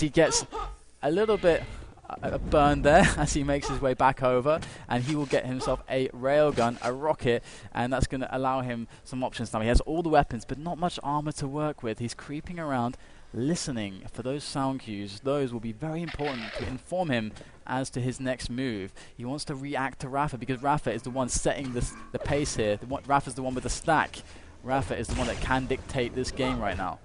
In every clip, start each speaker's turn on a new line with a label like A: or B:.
A: He gets a little bit burned there as he makes his way back over, and he will get himself a railgun, a rocket, and that's going to allow him some options now. He has all the weapons, but not much armor to work with. He's creeping around, listening for those sound cues. Those will be very important to inform him as to his next move. He wants to react to Rapha, because Rapha is the one setting the pace here. Rapha's the one with the stack. Rapha is the one that can dictate this game right now.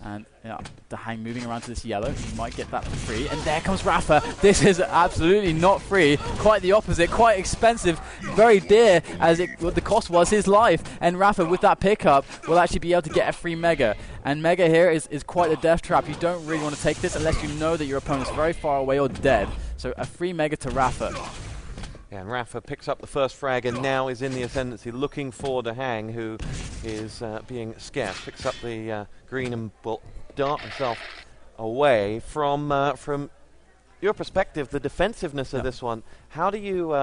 A: And yeah, DaHanG moving around to this yellow. He might get that for free. And there comes Rapha. This is absolutely not free. Quite the opposite. Quite expensive. Very dear, as what the cost was his life. And Rapha, with that pickup, will actually be able to get a free Mega. And Mega here is quite a death trap. You don't really want to take this unless you know that your opponent's very far away or dead. So a free Mega to Rapha.
B: Yeah, and Rapha picks up the first frag and now is in the ascendancy, looking for DaHanG, who is being scarce. Picks up the green and will dart himself away. From your perspective, the defensiveness of this one, how do you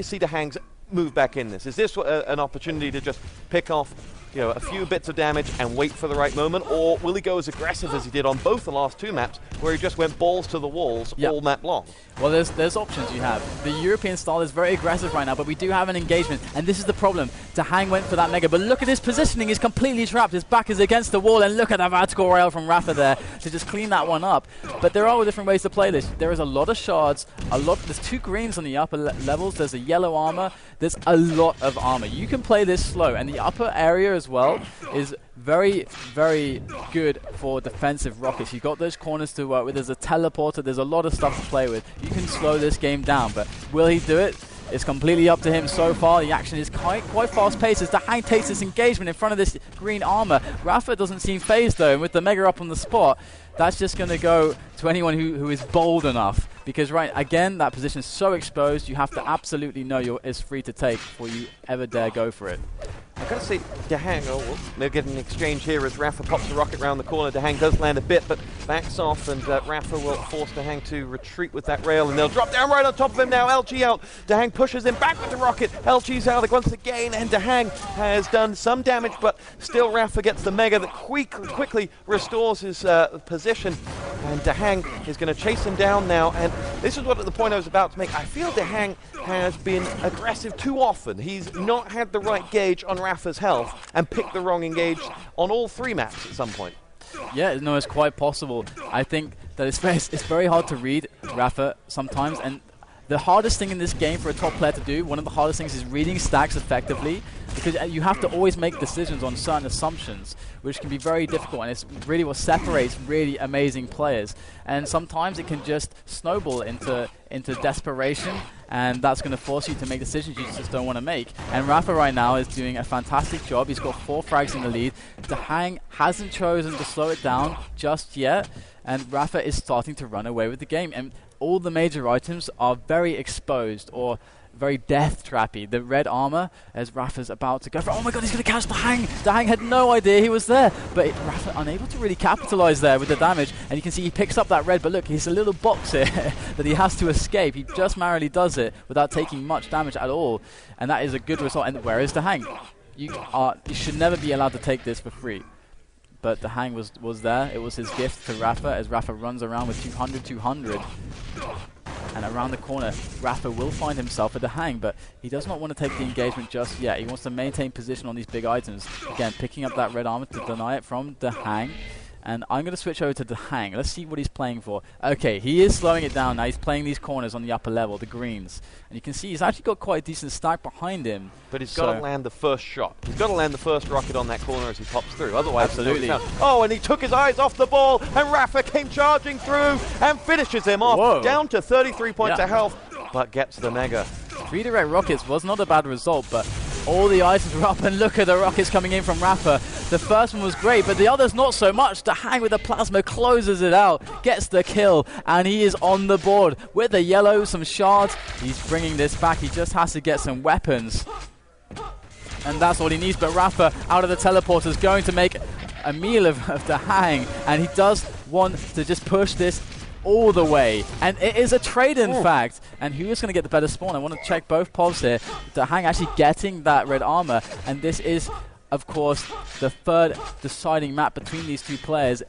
B: see DaHanG's move back in this? Is this an opportunity to just pick off a few bits of damage and wait for the right moment, or will he go as aggressive as he did on both the last two maps, where he just went balls to the walls all map long?
A: Well, there's options you have. The European style is very aggressive right now, but we do have an engagement, and this is the problem. DaHanG went for that Mega, but look at his positioning. He's completely trapped. His back is against the wall, and look at that vertical rail from Rapha there to just clean that one up. But there are different ways to play this. There is a lot of shards, there's two greens on the upper levels, there's a yellow armor, there's a lot of armor. You can play this slow, and the upper area as well is very, very good for defensive rockets. You've got those corners to work with. There's a teleporter. There's a lot of stuff to play with. You can slow this game down, but will he do it? It's completely up to him so far. The action is quite fast-paced as DaHanG takes this engagement in front of this green armor. Rapha doesn't seem phased, though, and with the Mega up on the spot, that's just going to go to anyone who is bold enough. Because, again, that position is so exposed, you have to absolutely know it's free to take before you ever dare go for it.
B: I've got to say, DaHanG, they'll get an exchange here as Rapha pops the rocket around the corner. DaHanG does land a bit, but backs off, and Rapha will force DaHanG to retreat with that rail, and they'll drop down right on top of him now. LG out. DaHanG pushes him back with the rocket. LG's out once again, and DaHanG has done some damage, but still Rapha gets the Mega that quickly restores his position, and DaHanG is going to chase him down now. And this is the point I was about to make. I feel DaHanG has been aggressive too often. He's not had the right gauge on Rapha's health and picked the wrong engage on all three maps at some point.
A: Yeah, no, it's quite possible. I think that it's very hard to read Rapha sometimes, and the hardest thing in this game for a top player to do, one of the hardest things, is reading stacks effectively, because you have to always make decisions on certain assumptions, which can be very difficult, and it's really what separates really amazing players. And sometimes it can just snowball into desperation, and that's going to force you to make decisions you just don't want to make. And Rapha right now is doing a fantastic job. He's got 4 frags in the lead. DaHanG hasn't chosen to slow it down just yet, and Rapha is starting to run away with the game. And all the major items are very exposed or very death trappy. The red armor, as Rapha's about to go for, oh my god, he's going to catch DaHanG. DaHanG had no idea he was there, but Rapha unable to really capitalize there with the damage, and you can see he picks up that red, but look, he's a little box here that he has to escape. He just narrowly does it without taking much damage at all, and that is a good result. And where is DaHanG? You should never be allowed to take this for free. But DaHanG was there. It was his gift to Rapha as Rapha runs around with 200. And around the corner, Rapha will find himself a DaHanG, but he does not want to take the engagement just yet. He wants to maintain position on these big items. Again, picking up that red armor to deny it from DaHanG. And I'm going to switch over to DaHanG. Let's see what he's playing for. Okay, he is slowing it down now. He's playing these corners on the upper level, the greens. And you can see he's actually got quite a decent stack behind him.
B: But he's got to land the first shot. He's got to land the first rocket on that corner as he pops through. Otherwise,
A: absolutely.
B: Oh, and he took his eyes off the ball, and Rapha came charging through and finishes him off.
A: Whoa.
B: Down to 33 points of health, but gets the Mega.
A: 3 direct rockets was not a bad result, but all the items were up, and look at the rockets coming in from Rapha. The first one was great, but the others not so much. DaHanG with the plasma closes it out, gets the kill, and he is on the board with the yellow, some shards. He's bringing this back. He just has to get some weapons, and that's all he needs. But Rapha, out of the teleporter, is going to make a meal of DaHanG, and he does want to just push this all the way, and it is a trade in fact. And who is going to get the better spawn? I want to check both povs here. DaHanG actually getting that red armor, and this is of course the third deciding map between these two players.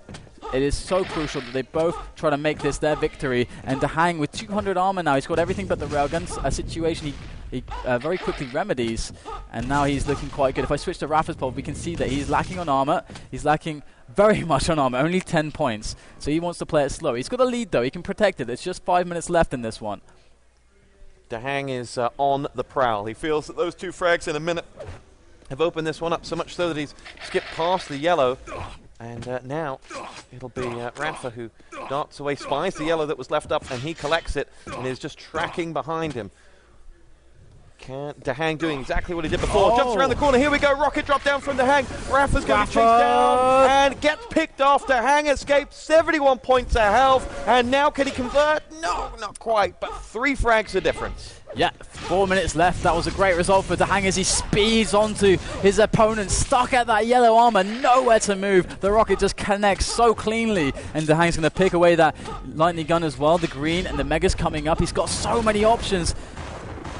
A: it is so crucial that they both try to make this their victory. And DaHanG with 200 armor now, he's got everything but the railguns, a situation he very quickly remedies, and now he's looking quite good. If I switch to Rapha's pod, we can see that he's lacking on armor. He's lacking very much on armor, only 10 points. So he wants to play it slow. He's got a lead though, he can protect it. There's just 5 minutes left in this one.
B: DaHanG is on the prowl. He feels that those 2 frags in a minute have opened this one up, so much so that he's skipped past the yellow. And now it'll be Rapha who darts away, spies the yellow that was left up, and he collects it and is just tracking behind him. DaHanG doing exactly what he did before. Jumps around the corner. Here we go. Rocket drop down from DaHanG. Rapha's going to chase down and gets picked off. DaHanG escapes 71 points of health. And now can he convert? No, not quite. But 3 frags the difference.
A: Yeah, 4 minutes left. That was a great result for DaHanG as he speeds onto his opponent, stuck at that yellow armor, nowhere to move. The rocket just connects so cleanly, and DaHanG's going to pick away that lightning gun as well. The green and the mega's coming up. He's got so many options.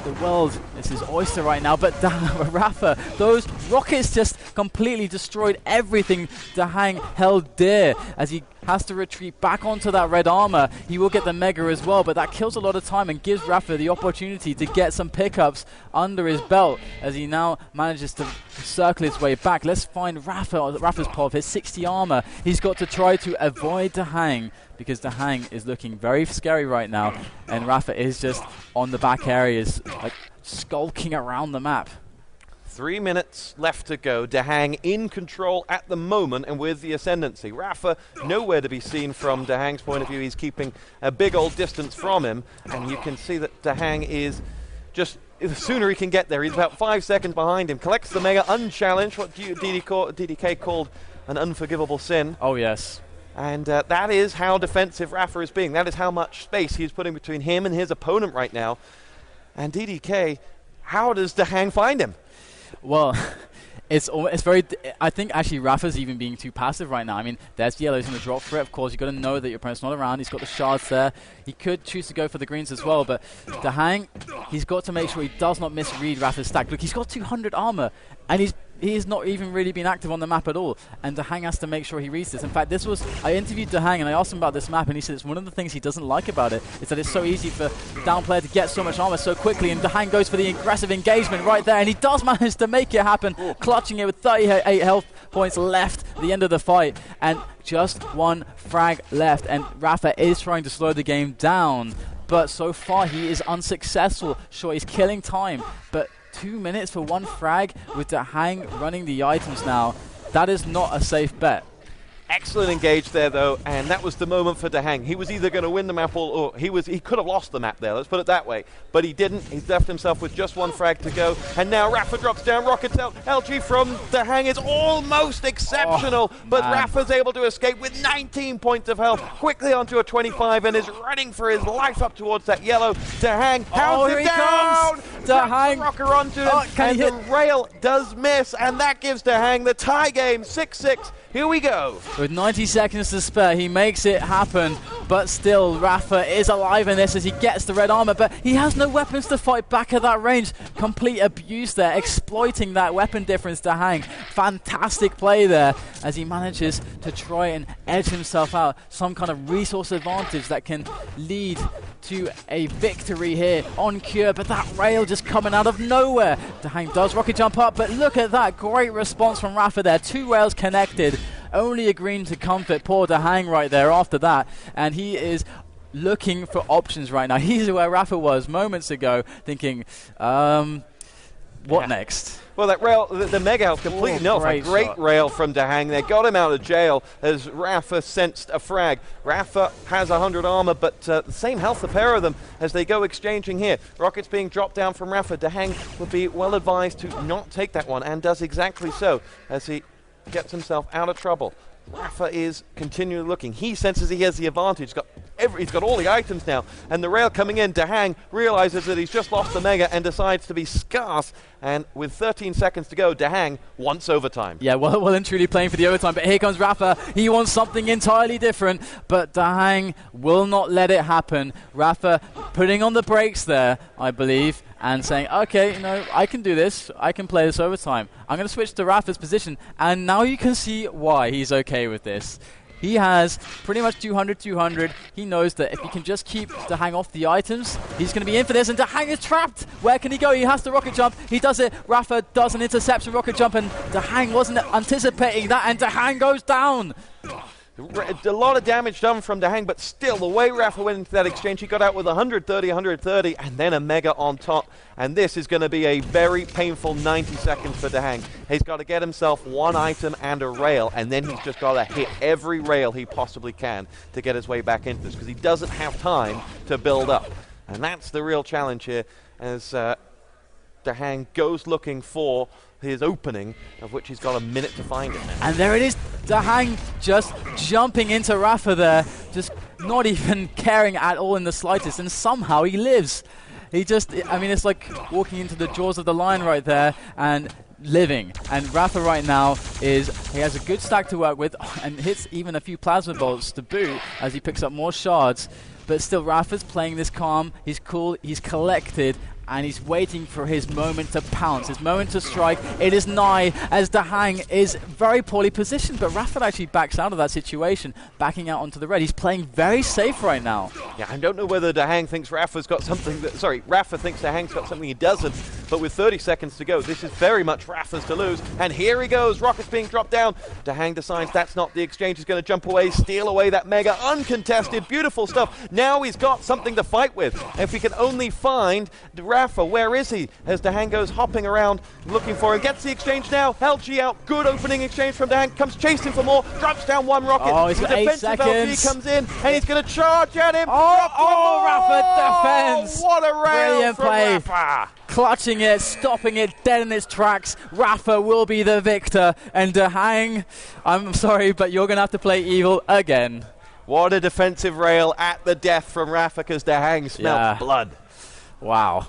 A: The world is his oyster right now, but Rapha, those rockets just completely destroyed everything DaHanG held dear as he has to retreat back onto that red armor. He will get the mega as well, but that kills a lot of time and gives Rapha the opportunity to get some pickups under his belt as he now manages to circle his way back. Let's find Rapha's pod, his 60 armor. He's got to try to avoid DaHanG because DaHanG is looking very scary right now, and Rapha is just on the back areas, like skulking around the map.
B: 3 minutes left to go. DaHanG in control at the moment and with the ascendancy. Rapha nowhere to be seen from DaHanG's point of view. He's keeping a big old distance from him, and you can see that DaHanG is just, the sooner he can get there, he's about 5 seconds behind him. Collects the mega unchallenged, what DDK called an unforgivable sin.
A: Oh yes.
B: And that is how defensive Rapha is being. That is how much space he's putting between him and his opponent right now. And DDK, how does DaHanG find him?
A: Well, it's very. I think actually Rapha's even being too passive right now. I mean, there's the yellow. He's going to drop for it. Of course, you've got to know that your opponent's not around. He's got the shards there. He could choose to go for the greens as well, but DaHanG, he's got to make sure he does not misread Rapha's stack. Look, he's got 200 armor, and he's not even really been active on the map at all, and DaHanG has to make sure he reads this. In fact, I interviewed DaHanG and I asked him about this map, and he said it's one of the things he doesn't like about it is that it's so easy for the down player to get so much armor so quickly, and DaHanG goes for the aggressive engagement right there, and he does manage to make it happen, clutching it with 38 health points left at the end of the fight, and just 1 frag left, and Rapha is trying to slow the game down, but so far he is unsuccessful. Sure, he's killing time, but 2 minutes for 1 frag with DaHanG running the items now. That is not a safe bet.
B: Excellent engage there, though, and that was the moment for DaHanG. He was either going to win the map or he could have lost the map there, let's put it that way. But he didn't. He's left himself with just 1 frag to go. And now Rapha drops down, rockets out. LG from DaHanG is almost exceptional, but Rapha's able to escape with 19 points of health, quickly onto a 25, and is running for his life up towards that yellow. DaHanG hounds it down!
A: DaHanG
B: rocker onto him, and the rail does miss, and that gives DaHanG the tie game, 6-6. Here we go.
A: With 90 seconds to spare, he makes it happen, but still Rapha is alive in this as he gets the red armor, but he has no weapons to fight back at that range. Complete abuse there, exploiting that weapon difference to DaHanG. Fantastic play there as he manages to try and edge himself out. Some kind of resource advantage that can lead to a victory here on Cure, but that rail just coming out of nowhere. DaHanG does rocket jump up, but look at that great response from Rapha there. 2 rails connected, only a green to comfort poor DaHanG right there after that, and he is looking for options right now. He's where Rapha was moments ago, thinking, what next?
B: Well, that rail, the mega health completely nullified. Great rail from DaHanG there. Got him out of jail as Rapha sensed a frag. Rapha has 100 armor, but the same health, the pair of them, as they go exchanging here. Rockets being dropped down from Rapha. DaHanG would be well advised to not take that one, and does exactly so as he gets himself out of trouble. Rapha is continually looking. He senses he has the advantage. He's got all the items now, and the rail coming in. DaHanG realizes that he's just lost the mega and decides to be scarce. And with 13 seconds to go, DaHanG wants overtime.
A: Yeah, well and truly playing for the overtime. But here comes Rapha. He wants something entirely different, but DaHanG will not let it happen. Rapha putting on the brakes there, I believe, and saying, okay, I can do this. I can play this overtime. I'm going to switch to Rapha's position, and now you can see why he's okay with this. He has pretty much 200. He knows that if he can just keep DaHanG off the items, he's going to be in for this, and DaHanG is trapped. Where can he go? He has to rocket jump. He does it. Rapha does an interception rocket jump, and DaHanG wasn't anticipating that, and DaHanG goes down.
B: A lot of damage done from DaHanG, but still, the way Rapha went into that exchange, he got out with 130, and then a mega on top. And this is going to be a very painful 90 seconds for DaHanG. He's got to get himself one item and a rail, and then he's just got to hit every rail he possibly can to get his way back into this, because he doesn't have time to build up. And that's the real challenge here, as DaHanG goes looking for his opening, of which he's got a minute to find it now.
A: And there it is, DaHanG just jumping into Rapha there, just not even caring at all in the slightest, and somehow he lives. He just, I mean, it's like walking into the jaws of the lion right there and living. And Rapha right now he has a good stack to work with and hits even a few plasma bolts to boot as he picks up more shards. But still, Rapha's playing this calm, he's cool, he's collected, and he's waiting for his moment to pounce, his moment to strike. It is nigh, as DaHanG is very poorly positioned, but Rapha actually backs out of that situation, backing out onto the red. He's playing very safe right now.
B: Yeah, I don't know whether DaHanG thinks Rapha's got something that, Rapha thinks DaHanG's got something he doesn't, but with 30 seconds to go, this is very much Rapha's to lose, and here he goes, rockets being dropped down. DaHanG decides that's not the exchange, he's going to jump away, steal away that mega, uncontested, beautiful stuff. Now he's got something to fight with. If we can only find Rapha, where is he? As DaHanG goes hopping around, looking for him, gets the exchange now, LG out, good opening exchange from DaHanG, comes chasing for more, drops down one rocket,
A: oh, he's got 8
B: defensive
A: seconds.
B: LG comes in, and he's going to charge at him.
A: Rapha defends.
B: What a rail
A: Brilliant
B: from
A: play.
B: Rapha.
A: Clutching it, stopping it dead in its tracks. Rapha will be the victor, and DaHanG, I'm sorry, but you're going to have to play evil again.
B: What a defensive rail at the death from Rapha, because DaHanG smelt blood.
A: Wow.